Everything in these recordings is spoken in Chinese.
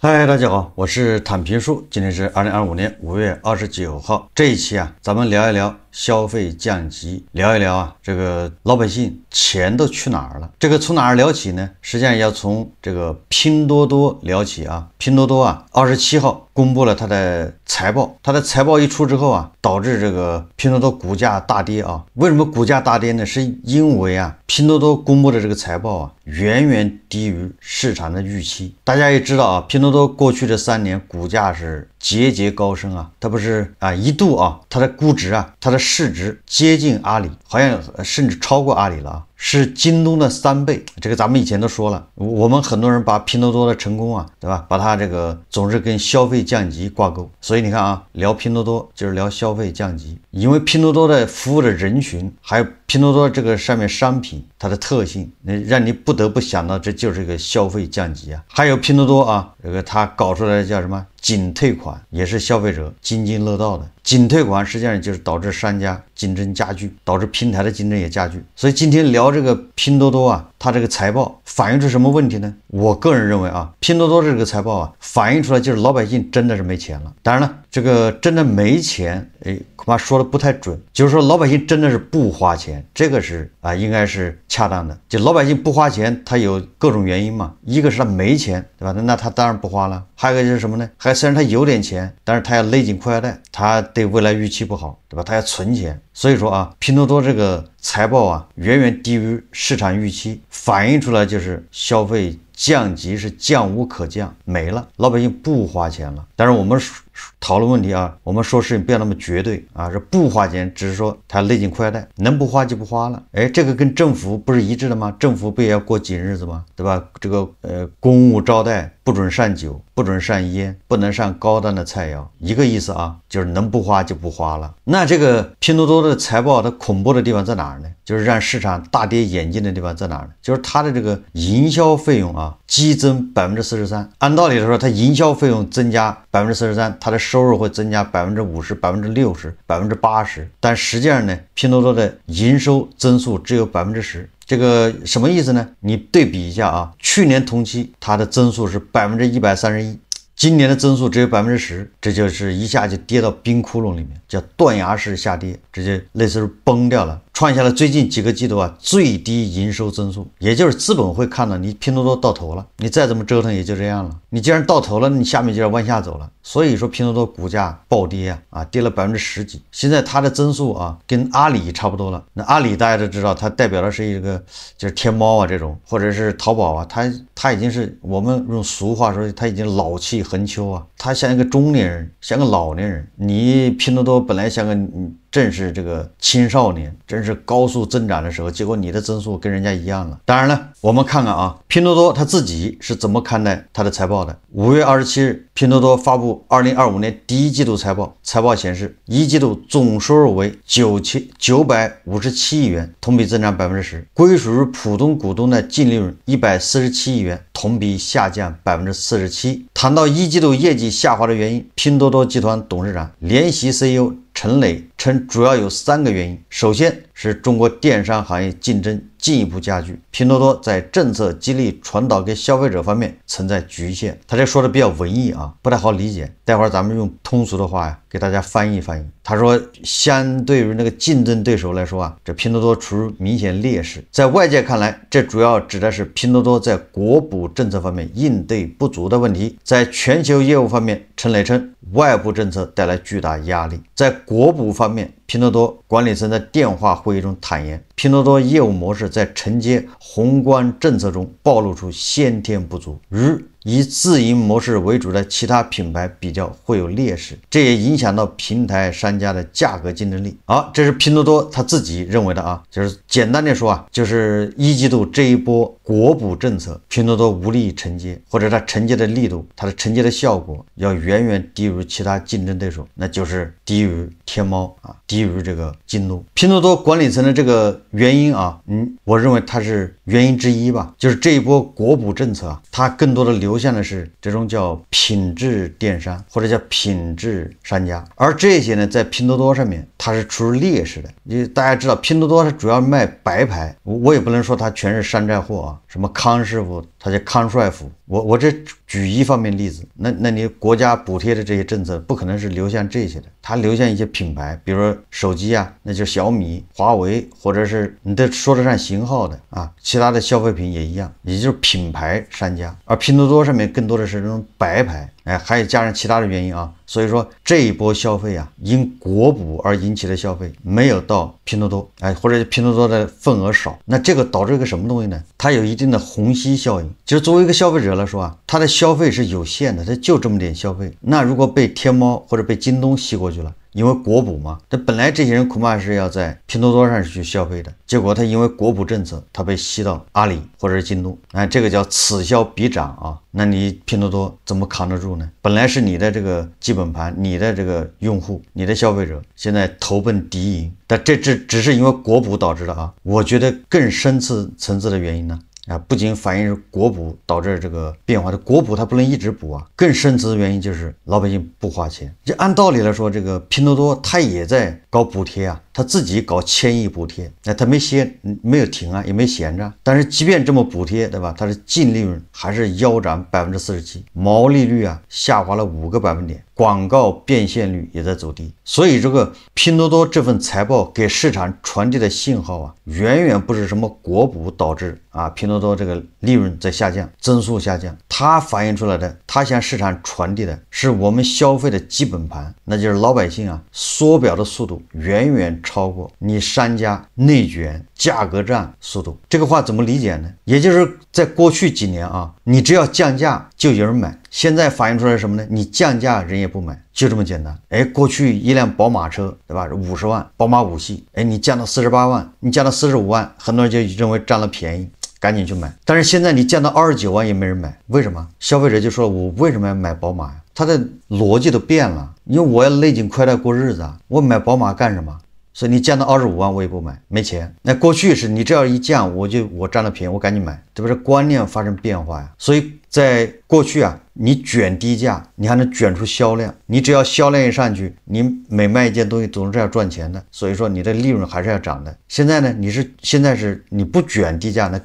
嗨，大家好，我是坦平叔，今天是2025年5月29号。这一期咱们聊一聊消费降级，聊一聊这个老百姓钱都去哪儿了。这个从哪儿聊起呢？实际上要从这个拼多多聊起啊。拼多多27号公布了它的财报，它的财报一出之后导致这个拼多多股价大跌啊。为什么股价大跌呢？是因为拼多多公布的这个财报远远低于市场的预期。大家也知道拼多多过去的3年股价是节节高升它不是一度它的估值它的市值接近阿里，好像甚至超过阿里了是京东的3倍。这个咱们以前都说了，我们很多人把拼多多的成功对吧，把它这个总是跟消费降级挂钩。所以你看聊拼多多就是聊消费降级，因为拼多多的服务的人群，还有拼多多这个上面商品它的特性，让你不得不想到这就是一个消费降级还有拼多多这个它搞出来的叫什么仅退款，也是消费者津津乐道的。仅退款实际上就是导致商家竞争加剧，导致平台的竞争也加剧。所以今天聊这个拼多多它这个财报反映出什么问题呢？我个人认为拼多多这个财报反映出来就是老百姓真的是没钱了。当然了，这个真的没钱恐怕说的不太准，就是说老百姓真的是不花钱，这个是应该是恰当的。就老百姓不花钱，他有各种原因嘛，一个是他没钱，对吧？那他当然不花了。还有一个就是什么呢？虽然他有点钱，但是他要勒紧裤腰带，他对未来预期不好，对吧？他要存钱。所以说拼多多这个财报远远低于市场预期，反映出来就是消费降级是降无可降，没了，老百姓不花钱了。但是我们讨论问题我们说事情不要那么绝对是不花钱，只是说他勒紧裤腰带，能不花就不花了。这个跟政府不是一致的吗？政府不也要过紧日子吗？对吧？这个公务招待不准上酒，不准上烟，不能上高端的菜肴，一个意思就是能不花就不花了。那这个拼多多的财报它恐怖的地方在哪儿呢？就是让市场大跌眼镜的地方在哪儿呢？就是它的这个营销费用激增43%。按道理来说，它营销费用增加43%，它的收入会增加50%、60%、80%。但实际上呢，拼多多的营收增速只有10%。这个什么意思呢？你对比一下去年同期它的增速是131%，今年的增速只有10%，这就是一下就跌到冰窟窿里面，叫断崖式下跌，直接类似于崩掉了，创下了最近几个季度最低营收增速。也就是资本会看到你拼多多到头了，你再怎么折腾也就这样了。你既然到头了，你下面就要往下走了。所以说拼多多股价暴跌跌了10%几。现在它的增速跟阿里差不多了。那阿里大家都知道，它代表的是一个就是天猫这种，或者是淘宝它已经是我们用俗话说，它已经老气横秋它像一个中年人，像个老年人。你拼多多本来像个正是这个青少年，正是高速增长的时候，结果你的增速跟人家一样了。当然了，我们看看拼多多他自己是怎么看待他的财报的。5月27日，拼多多发布2025年第一季度财报，财报显示一季度总收入为957亿元，同比增长10%，归属于普通股东的净利润147亿元，同比下降47%。谈到一季度业绩下滑的原因，拼多多集团董事长、联席 CEO陈磊称，主要有3个原因。首先是中国电商行业竞争进一步加剧，拼多多在政策激励传导给消费者方面存在局限。他这说的比较文艺不太好理解，待会儿咱们用通俗的话给大家翻译翻译。他说，相对于那个竞争对手来说这拼多多处于明显劣势。在外界看来，这主要指的是拼多多在国补政策方面应对不足的问题。在全球业务方面，陈磊称外部政策带来巨大压力。在国补方面，拼多多管理层在电话会议中坦言，拼多多业务模式在承接宏观政策中暴露出先天不足，与以自营模式为主的其他品牌比较会有劣势，这也影响到平台商家的价格竞争力。这是拼多多他自己认为的就是简单的说就是一季度这一波国补政策，拼多多无力承接，或者它承接的力度，它的承接的效果要远远低于其他竞争对手，那就是低于天猫低于这个京东。拼多多管理层的这个原因我认为它是原因之一吧，就是这一波国补政策它更多的流向的是这种叫品质电商或者叫品质商家，而这些呢在拼多多上面它是处于劣势的。因为大家知道拼多多它主要卖白牌，我也不能说它全是山寨货什么康师傅它叫康帅傅，我这举一方面例子，那你国家补贴的这些政策不可能是流向这些的，它流向一些品牌，比如说手机啊，那就是小米、华为，或者是你得说得上型号的啊，其他的消费品也一样，也就是品牌商家。而拼多多上面更多的是这种白牌，哎，还有加上其他的原因啊，所以说这一波消费啊，因国补而引起的消费没有到拼多多，哎，或者拼多多的份额少，那这个导致一个什么东西呢？它有一定的虹吸效应，就是作为一个消费者来说啊，他的消费是有限的，他就这么点消费，那如果被天猫或者被京东吸过去了。因为国补嘛，他本来这些人恐怕是要在拼多多上去消费的，结果他因为国补政策，他被吸到阿里或者是京东，哎，这个叫此消彼长啊。那你拼多多怎么扛得住呢？本来是你的这个基本盘，你的这个用户，你的消费者，现在投奔敌营，但这只是因为国补导致的啊。我觉得更深层次的原因呢？啊，不仅反映是国补导致这个变化的，国补它不能一直补啊，更深层的原因就是老百姓不花钱。就按道理来说，这个拼多多它也在搞补贴啊，它自己搞1000亿补贴，那它没有停啊，也没闲着。但是即便这么补贴，对吧？它的净利润还是腰斩47%，毛利率啊下滑了5个百分点，广告变现率也在走低。所以这个拼多多这份财报给市场传递的信号啊，远远不是什么国补导致啊拼多多这个利润在下降，增速下降，它反映出来的，它向市场传递的是我们消费的基本盘，那就是老百姓啊缩表的速度远远超过你商家内卷价格战速度。这个话怎么理解呢？也就是在过去几年啊，你只要降价就有人买，现在反映出来什么呢？你降价人也不买，就这么简单。哎，过去一辆宝马车，对吧？50万，宝马5系，哎，你降到48万，你降到45万，很多人就认为占了便宜，赶紧去买。但是现在你降到29万也没人买，为什么？消费者就说我为什么要买宝马呀？他的逻辑都变了，因为我要勒紧裤带过日子啊，我买宝马干什么？所以你降到25万我也不买，没钱。那过去是你只要一降，我占了便宜，我赶紧买，这不是观念发生变化呀？所以在过去啊，你卷低价，你还能卷出销量，你只要销量一上去，你每卖一件东西总是要赚钱的，所以说你的利润还是要涨的。现在呢，现在是你不卷低价，那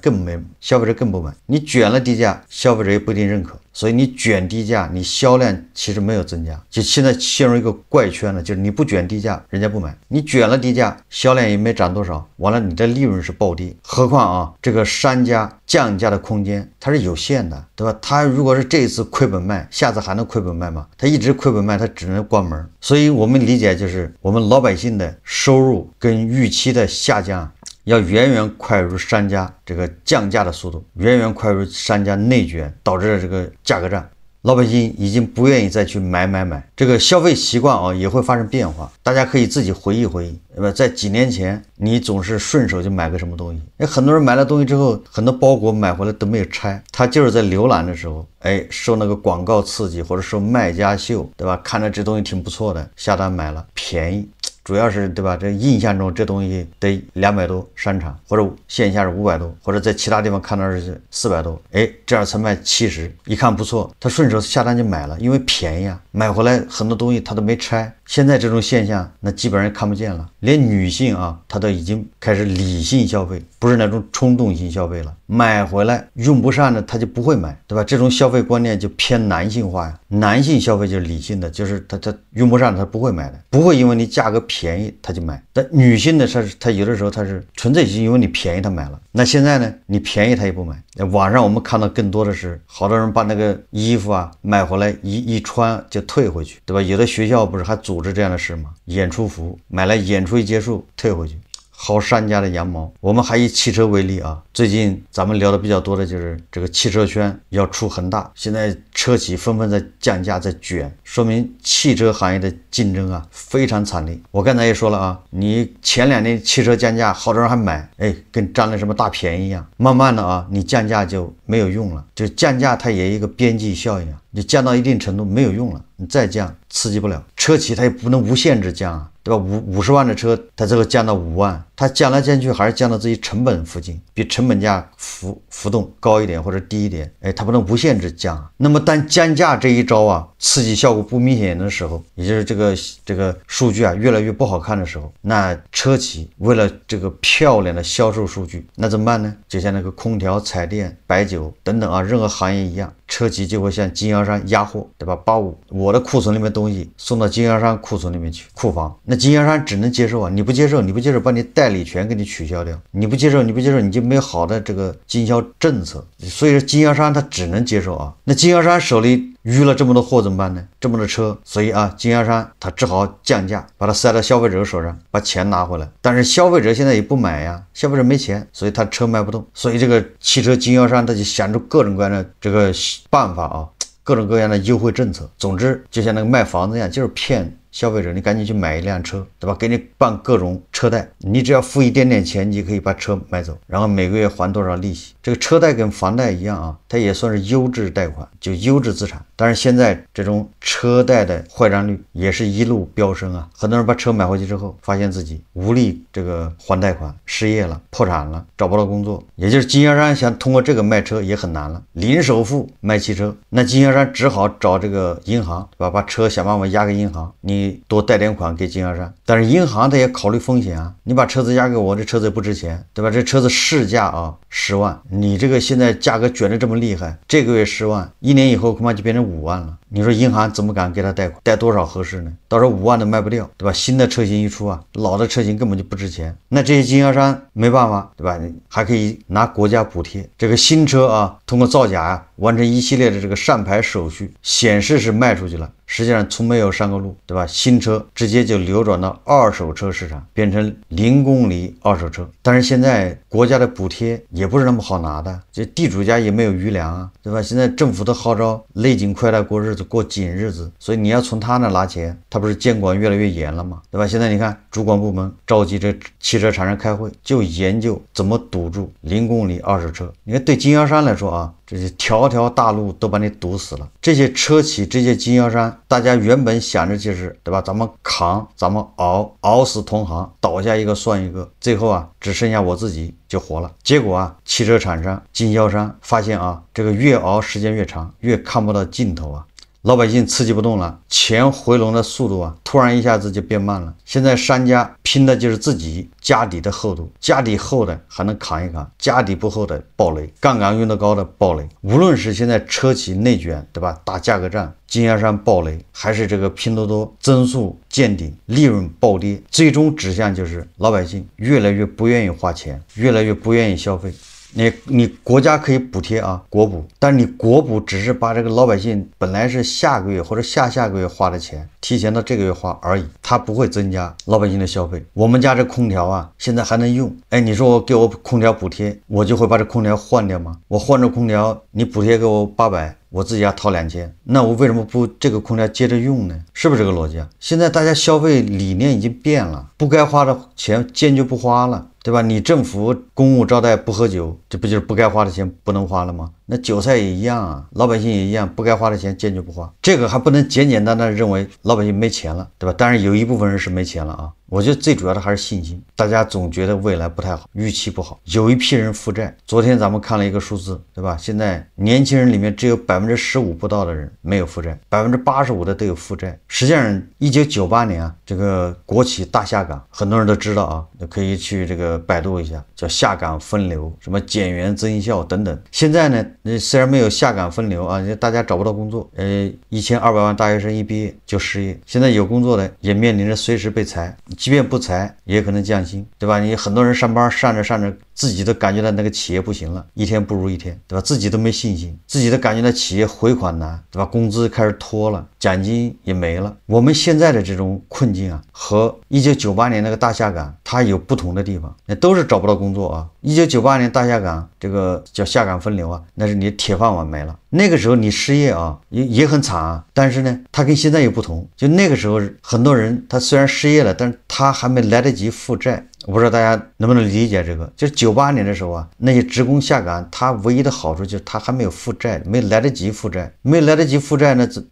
消费者更不买，你卷了低价，消费者也不一定认可。所以你卷低价，你销量其实没有增加，就现在陷入一个怪圈了，就是你不卷低价，人家不买；你卷了低价，销量也没涨多少，完了你的利润是暴跌。何况啊，这个商家降价的空间它是有限的，对吧？他如果是这一次亏本卖，下次还能亏本卖吗？他一直亏本卖，他只能关门。所以我们理解就是我们老百姓的收入跟预期的下降要远远快于商家这个降价的速度，远远快于商家内卷导致的这个价格战。老百姓已经不愿意再去买，这个消费习惯啊也会发生变化。大家可以自己回忆，对吧？在几年前，你总是顺手就买个什么东西，很多人买了东西之后，很多包裹买回来都没有拆，他就是在浏览的时候，受那个广告刺激，或者受卖家秀，对吧？看着这东西挺不错的，下单买了，便宜。主要是对吧？这印象中这东西得200多，商场或者线下是500多，或者在其他地方看到是400多，这样才卖70，一看不错，他顺手下单就买了，因为便宜啊，买回来很多东西他都没拆。现在这种现象那基本上看不见了，连女性啊，她都已经开始理性消费，不是那种冲动型消费了，买回来用不上的她就不会买，对吧？这种消费观念就偏男性化呀，男性消费就是理性的，就是他用不上他不会买的，不会因为你价格便宜他就买。但女性的她有的时候她是纯粹是因为你便宜她买了，那现在呢，你便宜她也不买。网上我们看到更多的是好多人把那个衣服啊买回来一穿就退回去，对吧？有的学校不是还组织这样的事吗？演出服买来演出一结束退回去，薅商家的羊毛。我们还以汽车为例啊，最近咱们聊的比较多的就是这个汽车圈要出恒大，现在车企纷纷在降价在卷，说明汽车行业的竞争啊非常惨烈。我刚才也说了啊，你前2年汽车降价，好多人还买，跟占了什么大便宜一样。慢慢的啊，你降价就没有用了，就降价它也有一个边际效应啊，你降到一定程度没有用了，你再降刺激不了，车企它也不能无限制降啊。对吧？50万的车，它这个降到5万，它降来降去还是降到自己成本附近，比成本价浮动高一点或者低一点，它不能无限制降。那么当降价这一招啊，刺激效果不明显的时候，也就是这个数据啊越来越不好看的时候，那车企为了这个漂亮的销售数据，那怎么办呢？就像那个空调、彩电、白酒等等啊，任何行业一样，车企就会向经销商压货，对吧？把我的库存里面东西送到经销商库存里面去，库房，那经销商只能接受啊，你不接受，把你代理权给你取消掉，你不接受，你就没有好的这个经销政策，所以说经销商他只能接受啊。那经销商手里淤了这么多货怎么办呢？这么多车，所以啊，经销商他只好降价，把它塞到消费者手上，把钱拿回来。但是消费者现在也不买呀，消费者没钱，所以他车卖不动，所以这个汽车经销商他就想出各种各样的这个办法啊，各种各样的优惠政策。总之，就像那个卖房子一样，就是骗消费者，你赶紧去买一辆车，对吧？给你办各种车贷，你只要付一点点钱，你就可以把车买走，然后每个月还多少利息。这个车贷跟房贷一样啊，它也算是优质贷款，就优质资产。但是现在这种车贷的坏账率也是一路飙升啊，很多人把车买回去之后，发现自己无力这个还贷款，失业了，破产了，找不到工作，也就是经销商想通过这个卖车也很难了，零首付卖汽车，那经销商只好找这个银行，对吧？把车想办法押给银行，你多贷点款给经销商，但是银行它也考虑风险啊，你把车子押给我，这车子不值钱，对吧？这车子市价啊10万，你这个现在价格卷得这么厉害，这个月10万，1年以后恐怕就变成5万了。你说银行怎么敢给他贷款？贷多少合适呢？到时候5万都卖不掉，对吧？新的车型一出啊，老的车型根本就不值钱。那这些经销商没办法，对吧？还可以拿国家补贴，这个新车啊，通过造假啊，完成一系列的这个上牌手续，显示是卖出去了，实际上从没有上过路，对吧？新车直接就流转到二手车市场，变成0公里二手车。但是现在国家的补贴也不是那么好拿的，这地主家也没有余粮啊，对吧？现在政府都号召勒紧裤带过日子，过紧日子，所以你要从他那拿钱，他不是监管越来越严了吗？对吧？现在你看主管部门召集这汽车厂商开会，就研究怎么堵住0公里二手车。你看对经销商来说啊，这些条条大路都把你堵死了。这些车企、这些经销商，大家原本想着就是，对吧？咱们扛，咱们熬死同行，倒下一个算一个，最后啊，只剩下我自己就活了。结果啊，汽车厂商、经销商发现啊，这个越熬时间越长，越看不到尽头啊。老百姓刺激不动了，钱回笼的速度啊，突然一下子就变慢了。现在商家拼的就是自己家底的厚度，家底厚的还能扛一扛，家底不厚的暴雷，杠杆用得高的暴雷。无论是现在车企内卷，对吧？打价格战，经销商暴雷，还是这个拼多多增速见顶，利润暴跌，最终指向就是老百姓越来越不愿意花钱，越来越不愿意消费。你国家可以补贴啊，国补，但是你国补只是把这个老百姓本来是下个月或者下下个月花的钱提前到这个月花而已，它不会增加老百姓的消费。我们家这空调啊，现在还能用，你说我给我空调补贴，我就会把这空调换掉吗？我换这空调，你补贴给我800，我自己要掏2000，那我为什么不这个空调接着用呢？是不是这个逻辑啊？现在大家消费理念已经变了，不该花的钱坚决不花了，对吧？你政府公务招待不喝酒，这不就是不该花的钱不能花了吗？那韭菜也一样啊，老百姓也一样，不该花的钱坚决不花。这个还不能简简单单认为老百姓没钱了，对吧？当然有一部分人是没钱了啊。我觉得最主要的还是信心，大家总觉得未来不太好，预期不好，有一批人负债。昨天咱们看了一个数字，对吧？现在年轻人里面只有15%不到的人没有负债，85%的都有负债。实际上1998年啊，这个国企大下岗，很多人都知道啊，可以去这个百度一下，叫下岗分流，什么减员增效等等。现在呢，虽然没有下岗分流啊，大家找不到工作，1200万大学生一毕业就失业，现在有工作的也面临着随时被裁，即便不裁也可能降薪，对吧？你很多人上班上着自己都感觉到那个企业不行了，一天不如一天，对吧？自己都没信心，自己都感觉到企业回款难，对吧？工资开始拖了，奖金也没了。我们现在的这种困境啊，和1998年那个大下岗它有不同的地方，那都是找不到工作啊。1998年大下岗，这个叫下岗分流啊，那是你的铁饭碗没了。那个时候你失业啊，也很惨啊，但是呢，它跟现在有不同。就那个时候很多人他虽然失业了，但是他还没来得及负债。我不知道大家能不能理解这个，就是98年的时候啊，那些职工下岗，他唯一的好处就是他还没有负债，没来得及负债，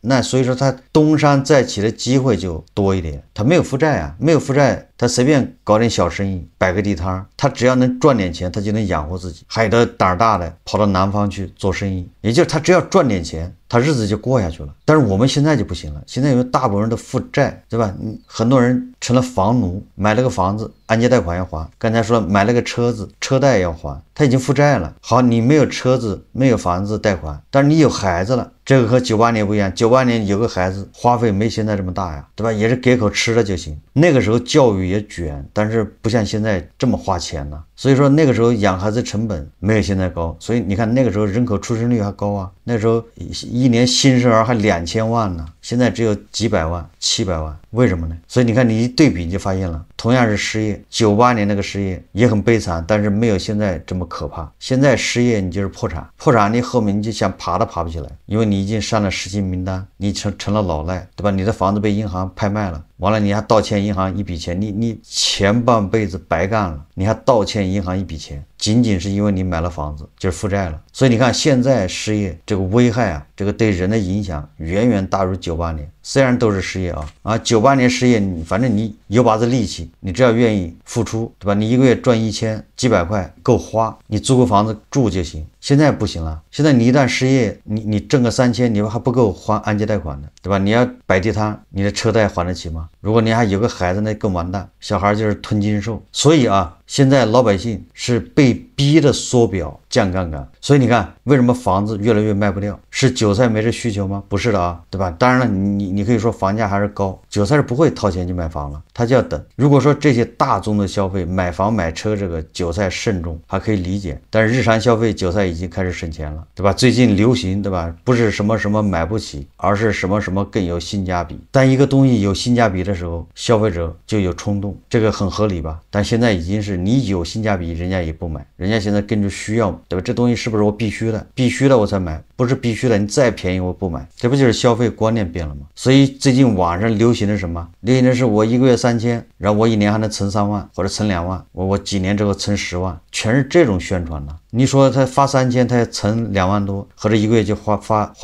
那所以说他东山再起的机会就多一点。他没有负债啊，没有负债，他随便搞点小生意，摆个地摊，他只要能赚点钱，他就能养活自己。还有的胆儿大的跑到南方去做生意，也就是他只要赚点钱，他日子就过下去了。但是我们现在就不行了，现在有大部分人的负债，对吧？很多人成了房奴，买了个房子，按揭贷款要还，刚才说买了个车子，车贷要还，他已经负债了。好，你没有车子，没有房子贷款，但是你有孩子了，这个和98年不一样，98年有个孩子花费没现在这么大呀，对吧？也是给口吃的就行。那个时候教育也卷，但是不像现在这么花钱呢。所以说那个时候养孩子成本没有现在高，所以你看那个时候人口出生率还高啊，那时候一年新生儿还2000万呢，现在只有几百万、700万，为什么呢？所以你看你一对比你就发现了，同样是失业，98年那个失业也很悲惨，但是没有现在这么可怕。现在失业你就是破产，破产你后面你就想爬都爬不起来，因为你已经上了失信名单，你成了老赖，对吧？你的房子被银行拍卖了，完了你还倒欠银行一笔钱，你前半辈子白干了，你还倒欠银行一笔钱，仅仅是因为你买了房子就是负债了。所以你看现在失业这个危害啊，这个对人的影响远远大于98年。虽然都是失业98年失业，反正你有把子力气，你只要愿意付出，对吧？你一个月赚1000几百块够花，你租个房子住就行。现在不行了，现在你一旦失业，你挣个3000，你还不够还按揭贷款的，对吧？你要摆地摊，你的车贷还得起吗？如果你还有个孩子，那更完蛋，小孩就是吞金兽。所以现在老百姓是被逼的缩表降杠杆。所以你看为什么房子越来越卖不掉？是韭菜没这需求吗？不是的对吧？当然了，你可以说房价还是高，韭菜是不会掏钱去买房了，他就要等。如果说这些大宗的消费，买房买车，这个韭菜慎重还可以理解，但是日常消费韭菜已经开始省钱了，对吧？最近流行，对吧？不是什么什么买不起，而是什么什么更有性价比。当一个东西有性价比的时候，消费者就有冲动，这个很合理吧？但现在已经是你有性价比，人家也不买，人家现在根据需要，对吧？这东西是不是我必须的？必须的我才买，不是必须的，你再便宜我不买，这不就是消费观念变了吗？所以最近网上流行的什么？流行的是我一个月3000，然后我一年还能存3万或者存2万，我几年之后存10万，全是这种宣传的。你说他发3000，他要存2万多，或者一个月就花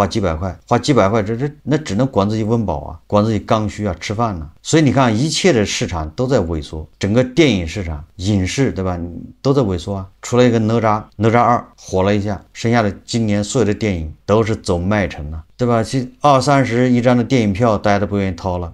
几百块，花几百块，那只能管自己温饱管自己刚需吃饭呢。所以你看，一切的市场都在萎缩，整个电影市场、影视，对吧？都在萎缩除了一个哪吒2火了一下，剩下的今年所有的电影都是走卖城了，对吧？其实20-30一张的电影票，大家都不愿意掏了。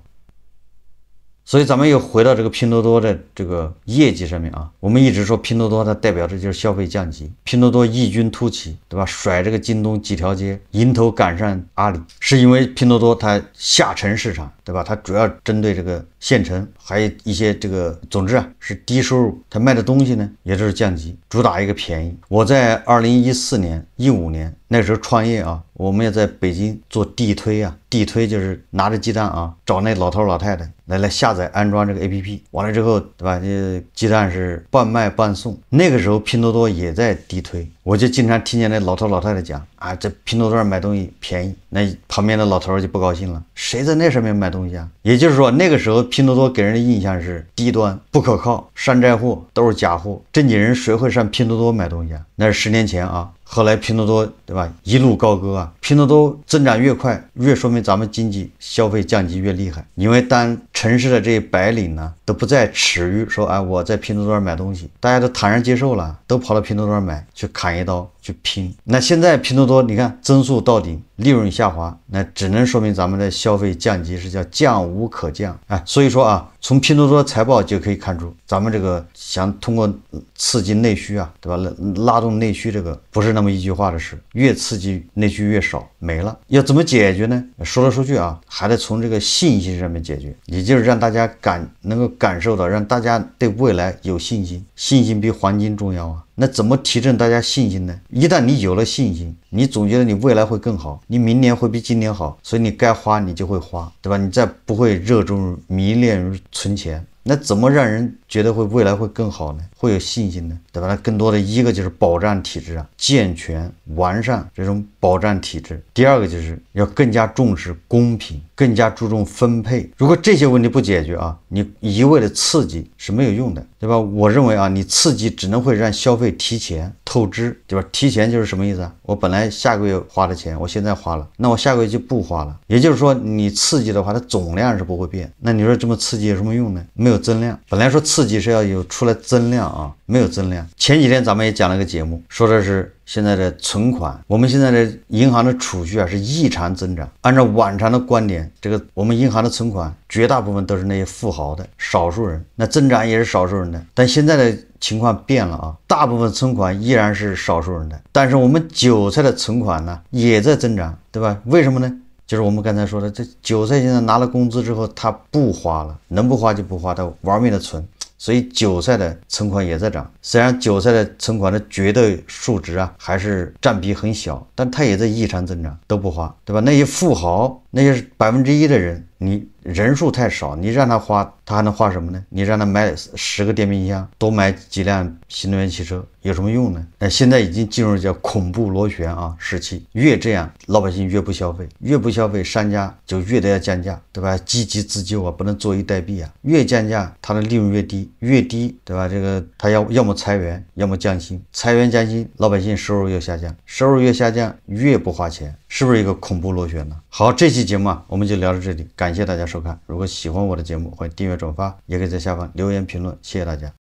所以咱们又回到这个拼多多的这个业绩上面我们一直说拼多多它代表着就是消费降级，拼多多异军突起，对吧？甩这个京东几条街，迎头赶上阿里，是因为拼多多它下沉市场，对吧？它主要针对这个县城，还有一些这个，总之是低收入，它卖的东西呢也就是降级，主打一个便宜。我在2014年、15年那时候创业我们也在北京做地推地推就是拿着鸡蛋找那老头老太太来下载安装这个 APP， 完了之后，对吧？这鸡蛋是半卖半送。那个时候拼多多也在地推，我就经常听见那老头老太太讲这拼多多上买东西便宜，那旁边的老头就不高兴了，谁在那上面买东西也就是说那个时候拼多多给人的印象是低端不可靠，山寨货都是假货，正经人谁会上拼多多买东西那是10年前后来拼多多，对吧？一路高歌拼多多增长越快，越说明咱们经济消费降级越厉害。因为当城市的这些白领呢都不再耻于说我在拼多多上买东西，大家都坦然接受了，都跑到拼多多上买，去砍一刀去拼。那现在拼多多你看增速到顶，利润下滑，那只能说明咱们的消费降级是叫降无可降所以说从拼多多财报就可以看出，咱们这个想通过刺激内需对吧，拉动内需，这个不是那么一句话的事，越刺激内需越少，没了。要怎么解决呢？说来说去还得从这个信心上面解决，也就是让大家能够感受到，让大家对未来有信心，信心比黄金重要那怎么提振大家信心呢？一旦你有了信心，你总觉得你未来会更好，你明年会比今年好，所以你该花你就会花，对吧？你再不会热衷迷恋于存钱。那怎么让人觉得未来会更好呢？会有信心呢？对吧？那更多的一个就是保障体制健全完善这种保障体制。第二个就是要更加重视公平，更加注重分配。如果这些问题不解决你一味的刺激是没有用的，对吧？我认为啊，你刺激只能会让消费提前透支，对吧？提前就是什么意思啊？我本来下个月花的钱，我现在花了，那我下个月就不花了。也就是说，你刺激的话，它总量是不会变。那你说这么刺激有什么用呢？没有增量。本来说刺激是要有出来增量啊，没有增量。前几天咱们也讲了个节目，说的是现在的存款，我们现在的银行的储蓄啊是异常增长。按照往常的观点，这个我们银行的存款绝大部分都是那些富豪的，少数人，那增长也是少数人的。但现在的情况变了啊，大部分存款依然是少数人的，但是我们韭菜的存款呢也在增长，对吧？为什么呢？就是我们刚才说的，这韭菜现在拿了工资之后，他不花了，能不花就不花，他玩命的存。所以韭菜的存款也在涨，虽然韭菜的存款的绝对数值啊还是占比很小，但它也在异常增长，都不花，对吧？那些富豪，那些1%的人，你人数太少，你让他花，他还能花什么呢？你让他买10个电冰箱，多买几辆新能源汽车，有什么用呢？现在已经进入叫恐怖螺旋啊时期，越这样老百姓越不消费，越不消费，商家就越得要降价，对吧？积极自救啊，不能坐以待毙啊，越降价，它的利润越低，越低，对吧？这个他要么裁员，要么降薪，裁员降薪，老百姓收入越下降，收入越下降，越不花钱，是不是一个恐怖螺旋呢？好，这期节目啊，我们就聊到这里，感谢大家收看。如果喜欢我的节目，欢迎订阅转发，也可以在下方留言评论，谢谢大家。